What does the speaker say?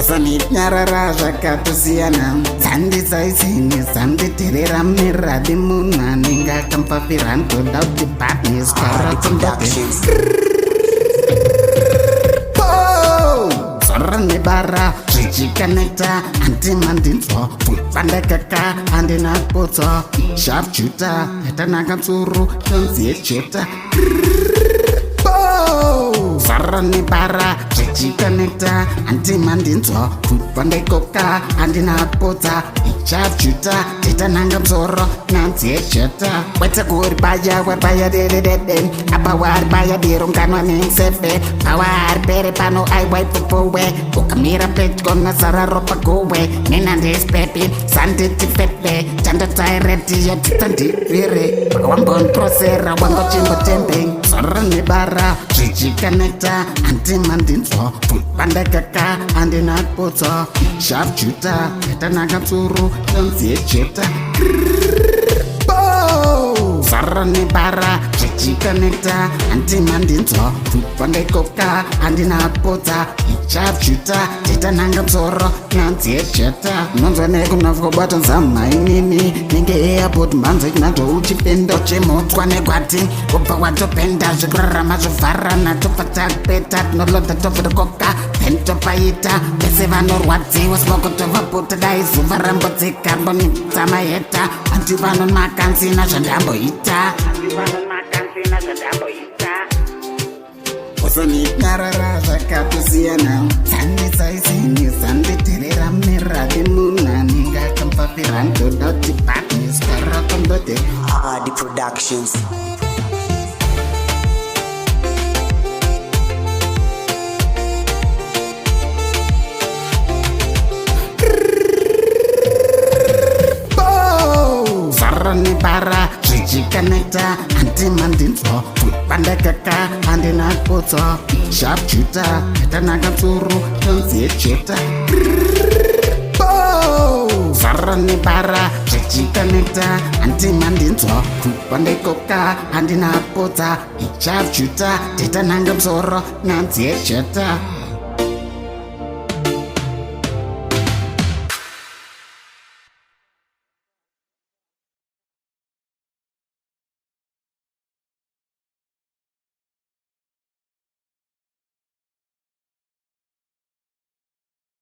Nyarara zvakatosiyana dzandisaizini dzanditerera miradi munhu anenge akampapiran toda kuti zora nebara zvichikaneta handima ndinzwa pandakaka handina kutsa sharpjuta yatanaka tsuru tonzi yejota zara nebara zvichikaneta handima ndinzwa pandaikoka handina kutsa sharpjuta titananga msoro nanzi yejota wete kuri baya wabaya dededede apa wari baya dirunganwa nengseve pawari pere pano aiwaipopowe ukamira pedyo nazara ropa gowe nenandispepi sanditipepe chandatsairetiyo titandipire wambonprosera wangochimbotembe zora nebara zvichikaneta handima ndinzwa pandakaka handina kutsa sharpjuta yatanaka tsuru tonzi yejota zara nebara zvichikaneta handima ndinzwa pandaikoka handina kutsa sharpjuta titananga msoro nanzi yejota nonzwa nekunavkobata nzamainini nenge airport mhanzo ikunanzva uchipenda uchimutswa negwati ubva watopenda zvekurarama zvovharana tobva tapeta tinoloda tobvutokoka then topaita vese vanorwadziwa simokotovaputa dai zuva rambodzika mbonitsamaheta handi vanonmakansina zvandamboita nyarara zvakatosiyana dzandisaizini dzanditerera miradi munhu anenge akampapira ndoda kuti patniskarapondode Hard Productions. zara nebara zvichikaneta handima ndinzwa pandakaka handina kutsa sharpjuta yatanaka tsuru tonzi yejota zara nebara zvichikaneta handima ndinzwa pandaikoka handina kutsa sharpjuta titananga msoro nanzi yejota